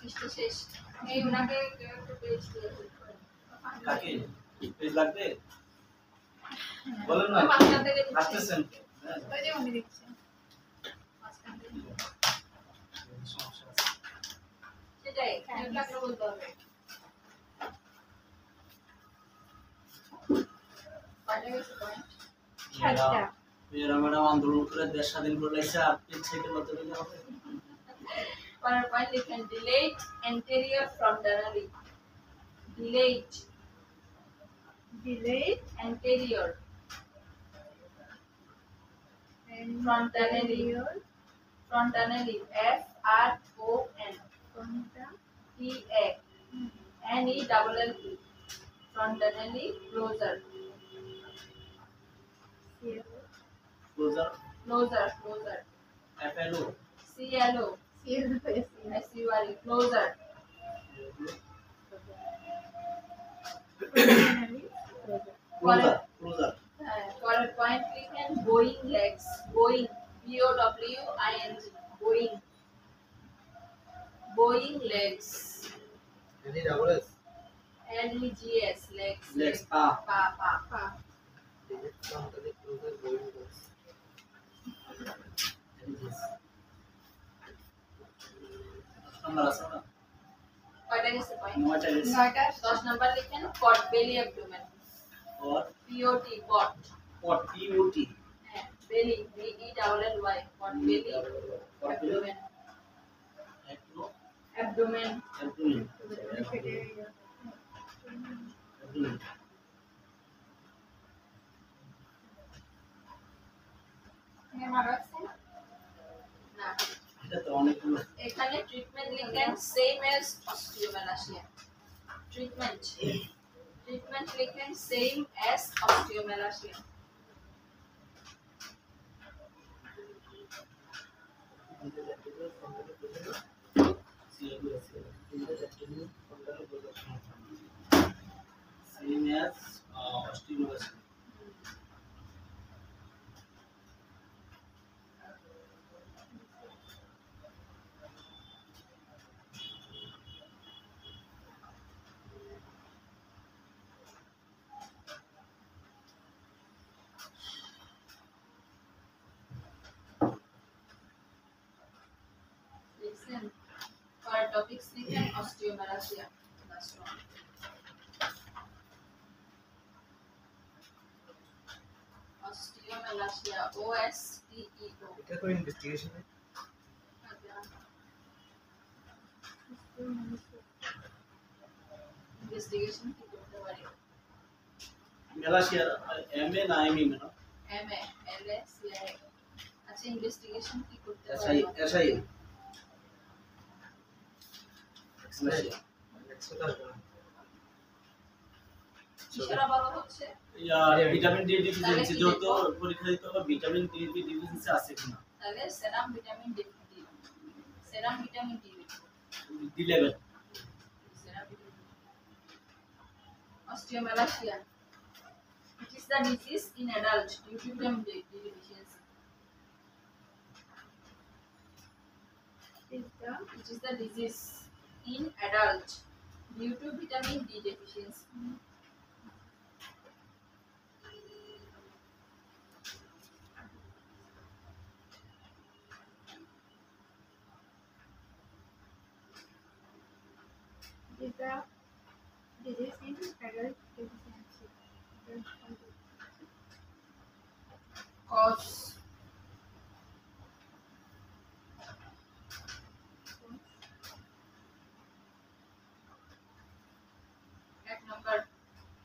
পৃষ্ঠা শেষ। এই ওনাকে কেউ একটু page দিয়ে দিন। কাকে page লাগবে বলেন না, মাঝখান থেকে দিচ্ছি। আসতেছেন হ্যাঁ, ওই যে উনি দিচ্ছে। মাঝখান থেকে। সমস্যা আছে। সেটাই আপনাকে বলতে হবে। কয়টা গেছে পয়েন্ট? সাতটা। মেয়েরা ম্যাডাম আন্দোলন করে দেশ স্বাধীন করে লাইছে, আর থেকে কত দিন হবে? পরের পয়েন্ট লিখেন delayed anterior frontally. Delayed Delayed anterior and frontally. Frontally. FRON. frontal. NELLE. Frontally closer. Closer Closer. FLO CLO. SURE. Closer. Closer পরের পয়েন্ট লিখেন going legs. Going. BOWING. Going legs. Any double S? LEGS. Legs. Legs. Pa. Pa. Digit frontally closer going goes. Number আছে না? কয়টা গেছে point? 9টা গেছে। 9টা। 10 number লিখেন pot belly abdomen. और POT pot. POT POT হ্যাঁ, belly BELLY pot belly abdomen. Abdomen. abdomen এখানে মারো আছে? না, এটা তো অনেকগুলো। এখানে ট্রিটমেন্ট লিখেন same as osteomalacia. Treatment লিখেন same as osteomalacia. Same as osteomalacia. Listen. For topics লিখেন osteomalacia. That's wrong. Osteomalacia. OSTEO. এটা তো ইনভেস্টিগেশন ইনভেস্টিগেশন কি করতে পারি? মেলাশিয়ার এমএ না এমই না? MA LA CIA. আচ্ছা, ইনভেস্টিগেশন কি করতে এসআই পারি? এসআই মেলাশিয়া নেক্সট কথা বলবো কিসেরা বলা হচ্ছে? ভিটামিন ডি ডিফিসিয়েন্সি, যেহেতু পরীক্ষা দিতে হবে ভিটামিন ডি ডিফিসিয়েন্সি আছে কিনা, তাহলে serum vitamin D. Serum vitamin D. D level. Serum vitamin osteomalacia. It is the disease in adult due to vitamin D deficiency. It is the disease in adult due to vitamin D deficiency. is the disease in adult deficiency. Cause. Fact number,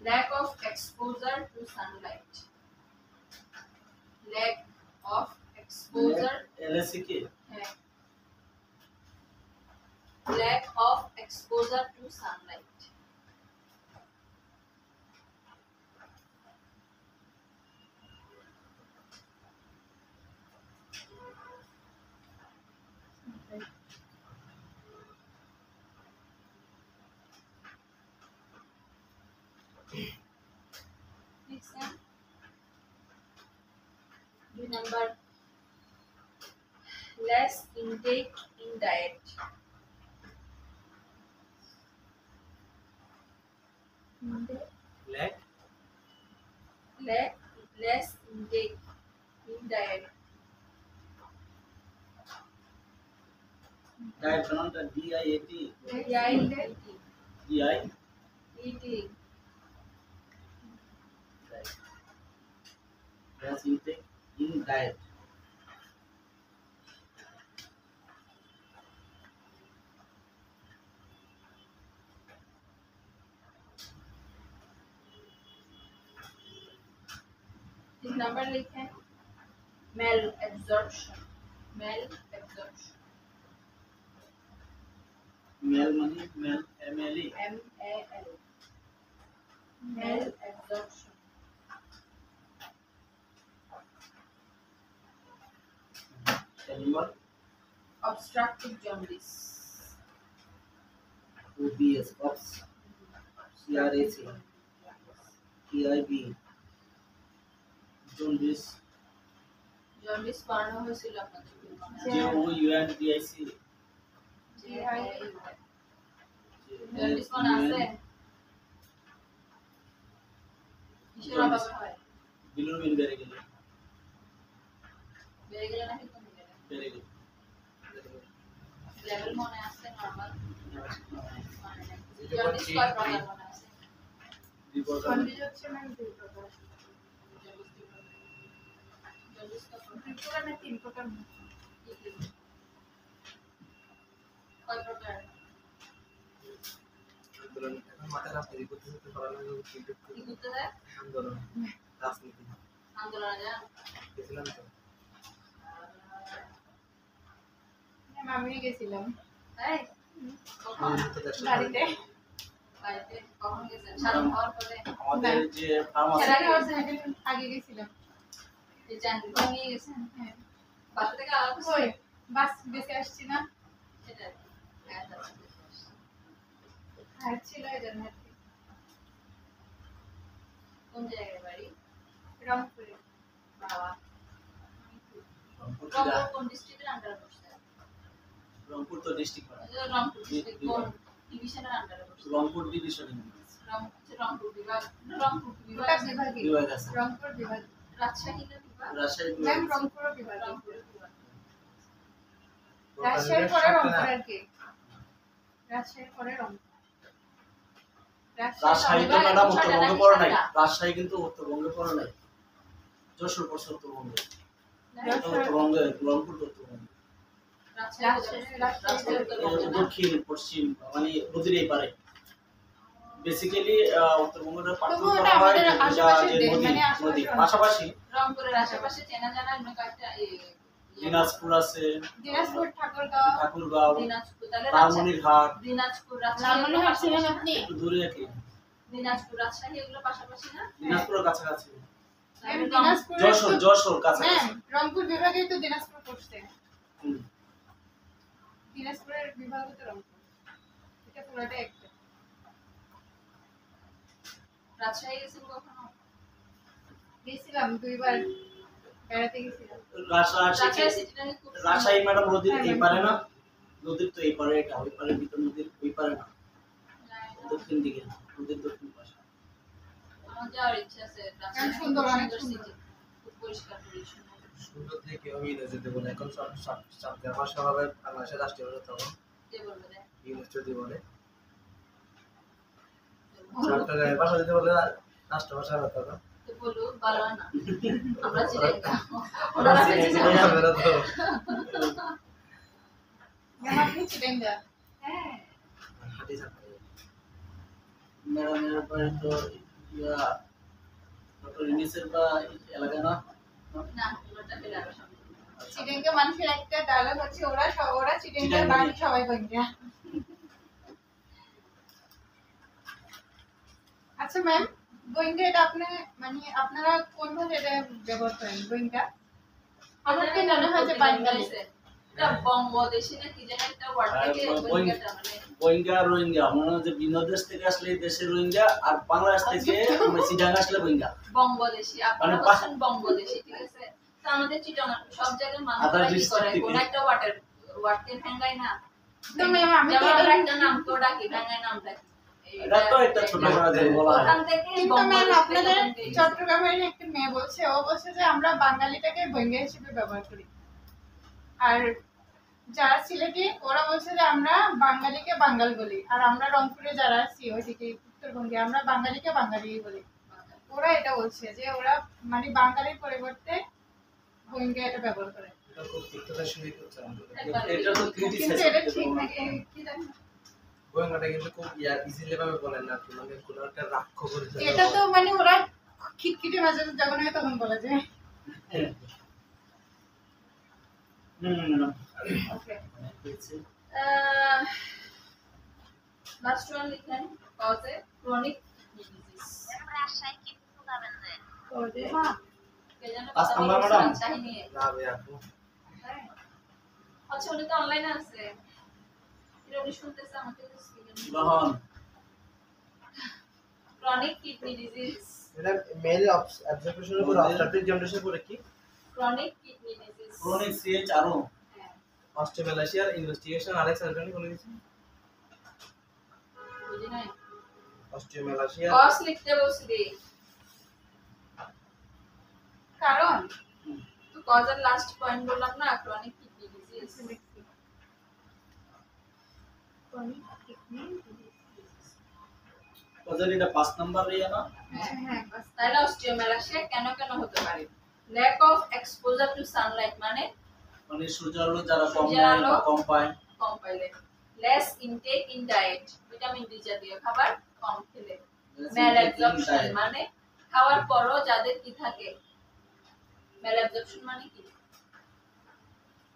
lack of exposure to sunlight. Lack of exposure. LSC के Lack of exposure to sunlight. Next one. Number, less intake in diet. lack Less intake in diet. diet pronoun the DIAT DI Eating. less intake in diet. This number लिखें. Malabsorption. Malabsorption. Mal money mal MLE MAL. Malabsorption. number Obstructive jaundice. OBS OBS CRAC TIB jaundice Jaundice করানো হয়েছিল আপনাদের JOUNDIC jaundice কোন আছে? কিসের অভাবে হয়? bilirubin বেড়ে গেলে বেড়ে গেলে নাকি কমে গেলে? বেড়ে গেলে লেভেল মনে আছে নরমাল? যেটা jaundice ঠিক কয় প্রকার মনে আছে? জন্ডিস হচ্ছে মানে দুই প্রকার। jaundice কয় প্রকার? দুই প্রকার না তিন প্রকার মনে হয়। কি কি? কয় প্রকার? আন্দোলন এখন মাথায় রাজনীতি করতে পারলাম কি করতে দেয়? আন্দোলন রাজনীতি আন্দোলনে যান? গেছিলাম তো হ্যাঁ, আমিও গেছিলাম তাই? কখন? বাড়িতে। বাড়িতে কখন গেছেন? স্বাধীন হওয়ার পরে? আমাদের যে ফার্মাসি খেলা খাওয়ার একদিন আগে গেছিলাম। এই চাকরি নিয়ে গেছেন? হ্যাঁ, বাসা থেকে আলাদা ওই বাস বেঁচে আসছি না, সেটা আর কি। হ্যাঁ, তারপর হায়ার ছিল এই জন্য আর কি। কোন জায়গায় বাড়ি? রংপুরে। বাবা। রংপুর রংপুর কোন ডিস্ট্রিক্টের আন্ডারে বসছে? রংপুর তো ডিস্ট্রিক্ট হয় রংপুর ডিস্ট্রিক্ট কোন ডিভিশনের আন্ডারে বসছে? রংপুর ডিভিশন রংপুর বিভাগ। রংপুর বিভাগ ওটা আছে? বিভাগে, বিভাগ আছে রংপুর বিভাগ। রাজশাহী না বিভাগ? রাজশাহী ম্যাম বিভাগ রংপুর বিভাগে। রংপুর বিভাগ। রাজশাহীর পরে রংপুর আর কি। রাজশাহীর পরে রংপুর। রাজশাহী তো ম্যাডাম উত্তরবঙ্গে পড়ে নাই রাজশাহী কিন্তু উত্তরবঙ্গে পড়ে নাই যশোর পড়ছে উত্তরবঙ্গে উত্তরবঙ্গে রংপুর তো উত্তরবঙ্গে দক্ষিণ পশ্চিম মানে নদীর এই পারে বেসিক্যালি উত্তরবঙ্গের পার্থক্য তবুও করা ওটা হয় আমাদের আশেপাশে যে দেশ, নদী মানে নদী আশেপাশে পাশাপাশি রংপুরের আশেপাশে চেনা জানা অন্য কয়েকটা দিনাজপুর আছে দিনাজপুর, ঠাকুরগাঁও। ঠাকুরগাঁও দিনাজপুর, তাহলে লালমনিরহাট দিনাজপুর, রাজশাহী লালমনিরহাট ছিলেন আপনি? একটু দূরে কি দিনাজপুর, রাজশাহী এগুলো পাশাপাশি না? দিনাজপুরের কাছাকাছি ম্যাম দিনাজপুর, যশোর কাছাকাছি ম্যাম রংপুর বিভাগেই তো দিনাজপুর পড়ছে। হুম। দিনাজপুরের বিভাগ তো রংপুর, এটা পুরোটা একটা। রাজশাহী গেছেন কখনো? গেছিলাম দুইবার, বেড়াতে গেছিলাম। রাজশাহী সিটিটা কি খুব রাজশাহী ম্যাডাম নদীর হ্যাঁ, এই পারে না নদীর তো এই পারে এটা ওই পারে ভিতর নদীর ওই পারে না সুন্দর? দক্ষিণ দিকে নদীর দক্ষিণ পাশে আমার যাওয়ার ইচ্ছা আছে। রাজশাহী সুন্দর, অনেক সুন্দর সুন্দর। city, খুব পরিষ্কার পরিচ্ছন্ন। সুন্দর থেকে আমি যেতে বলে এখন সব সব ব্যবসা হবে বাংলাদেশের রাষ্ট্রীয় ভাষা তখন কে বলবে রে? ইউনিভার্সিটি বলে চট্টগ্রামের ভাষা যদি বলে রাষ্ট্র ভাষা হতো না তো বলো বলো না আমরা চিড়িয়াঙ্গা ওনারা বেঁচে যাবে আমরা তো আপনি চিটেঙ্গা। হ্যাঁ হাঁটি থাকতে ম্যাডামের বাড়ি তো ইয়া ডক্টর ইনিসের বা এলাকা না? না ওটা বেলার সামনে চিটেঙ্গা মানুষের একটা ডায়লগ হচ্ছে ওরা চিটেঙ্গার বাড়ি সবাই বইঙ্গা। আচ্ছা ম্যাম, গোয়েঙ্গা এটা আপনি মানে আপনারা কোন ভাবে এটা ব্যবহার করেন গোয়েঙ্গা? আমার তো মনে হয় যে বাঙালি। এটা বঙ্গদেশী না কি যেন একটা ওয়ার্ড থেকে বইটা মানে রোহিঙ্গা রোহিঙ্গা মনে হয় যে ভিন্ন দেশ থেকে আসলে এই দেশের রোহিঙ্গা, আর বাংলাদেশ থেকে আমরা চিটাগাং আসলে রোহিঙ্গা। বঙ্গদেশী আপনারা মানে হচ্ছেন বঙ্গদেশী, ঠিক আছে? তো আমাদের চিটাগাং সব জায়গায় মানুষরা কি করে কোন একটা ওয়ার্ডকে ভেঙ্গায় না। তো ম্যাম আমি তো যেমন এটা- আমরা একটা নাম তো ডাকি ভেঙ্গায় নাম ডাকি এটা তো একটা ছোট বড় যে বলা হয়। ওখান থেকে কিন্তু ম্যাম বঙ্গদেশ আপনাদের থেকে চট্টগ্রামের একটা মেয়ে বলছে, ও বলছে যে আমরা বাঙালিটাকে বইঙ্গা হিসেবে ব্যবহার করি, আর যারা সিলেটি ওরা বলছে যে আমরা বাঙালিকে বাঙাল বলি, আর আমরা রংপুরে যারা আছি ওইদিকে উত্তরবঙ্গে আমরা বাঙালিকে বাঙালি বলি। ওরা এটা বলছে যে ওরা মানে বাঙালির পরিবর্তে বইঙ্গা এটা ব্যবহার করে। এটা খুব তিক্ততার সহিত উচ্চারণ করে এটা তো কিন্তু ক্রিটিসাইজ এটা ঠিক নাকি কি জানি না। গোয়েঙ্গাটা কিন্তু খুব ইজিলি ভাবে বলেন না, মানে কোনো একটা রাক্ষ করে এটা তো মানে ওরা খিটখিটে মাঝে যখন হয় তখন বলে যে ওকে। লাস্ট ওয়ান লিখেন কজে ক্রনিক ডিজিজ ওদের কে জানো পাঁচ কথা নাম্বার বলছেন ম্যাডাম? চাই নিয়ে না ভাই আপু হ্যাঁ আচ্ছা উনি তো অনলাইনে আছে এটা উনি শুনতেছে আমাকে গ্রহণ ক্রনিক কিডনি ডিজিজ এটা মেল অবজারভেশনের উপর অবস্ট্রাকটিভ জেনারেশনের উপরে কি chronic kidney disease chronic CH আরও হ্যাঁ অস্ট্রেমালাইশিয়ার ইনভেস্টিগেশন আরেক সার্জনি বলে দিয়েছে বুঝি নাই অস্ট্রেমালাইশিয়া কস লিখতে বলছি রে কারণ তো কজের লাস্ট পয়েন্ট বললাম না ক্রনিক কিডনি ডিজিজ ওদের এটা 5 নাম্বার ইয়া না? হ্যাঁ বাস। তাহলে অস্টিওমেলাসিয়া কেন কেন হতে পারে lack of exposure to sunlight মানে মানে সূর্য আলো যারা কম সূর্যের নেয় আলো বা কম পায়, কম পাইলে less intake in diet vitamin D জাতীয় খাবার কম খেলে ম্যাল অ্যাবজর্পশন মানে খাওয়ার পরও যাদের কি থাকে ম্যাল অ্যাবজর্পশন মানে কি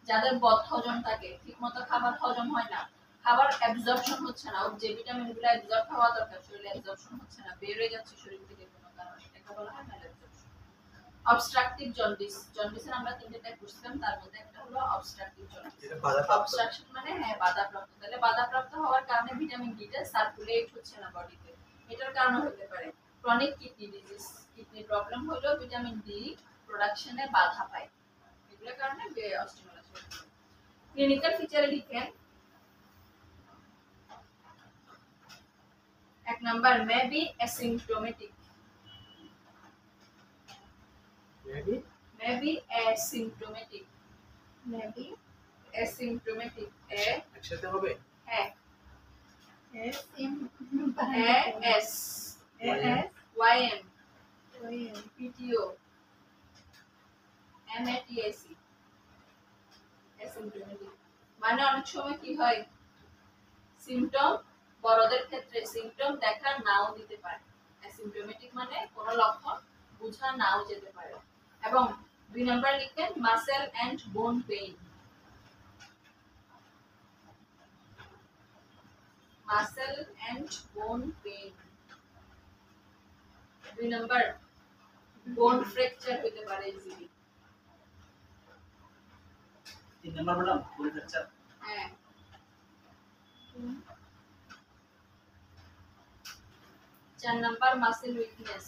যাদের বদ হজম থাকে ঠিকমতো খাবার হজম হয় না, খাবার অ্যাবজর্পশন হচ্ছে না, ওর যে ভিটামিনগুলো অ্যাবজর্ব হওয়া দরকার শরীরে অ্যাবজর্পশন হচ্ছে না, বের হয়ে যাচ্ছে শরীর থেকে কোনো কারণে, এটা বলা হয় ম্যাল অ্যাবজর্পশন। অবস্ট্রাকটিভ জন্ডিস, জন্ডিসের আমরা তিনটে টাইপ বুঝলাম, তার মধ্যে একটা হলো অবস্ট্রাকটিভ জন্ডিস। এটা বাধাপ্রাপ্ত অবস্ট্রাকশন মানে হ্যাঁ বাধাপ্রাপ্ত, তাহলে বাধাপ্রাপ্ত হওয়ার কারণে ভিটামিন ডি টা সার্কুলেট হচ্ছে না বডিতে, এটার কারণে হতে পারে chronic kidney disease. Kidney problem হলো ভিটামিন ডি প্রোডাকশনে বাধা পায়, এগুলোর কারণে অস্টিওমালাইসিস। ক্লিনিক্যাল ফিচারে লিখেন এক number may be asymptomatic, maybe may be asymptomatic, maybe asymptomatic এ একসাথে হবে হ্যাঁ S M A S S Y M ওই পিটিও এমএটিএসি অ্যাসিম্পটোমেটিক মানে অনেক সময় কি হয় সিম্পটম বড়দের ক্ষেত্রে সিম্পটম দেখা নাও দিতে পারে, অ্যাসিম্পটোমেটিক মানে কোনো লক্ষণ বোঝা নাও যেতে পারে। এবং 2 নাম্বার লিখেন মাসেল এন্ড বোন পেইন, মাসেল এন্ড বোন পেইন। 2 নাম্বার বোন ফ্র্যাকচার হতে পারে ইজিলি, 3 নাম্বার ম্যাডাম বলে ফ্র্যাকচার। হ্যাঁ 4 নাম্বার মাসেল উইকনেস,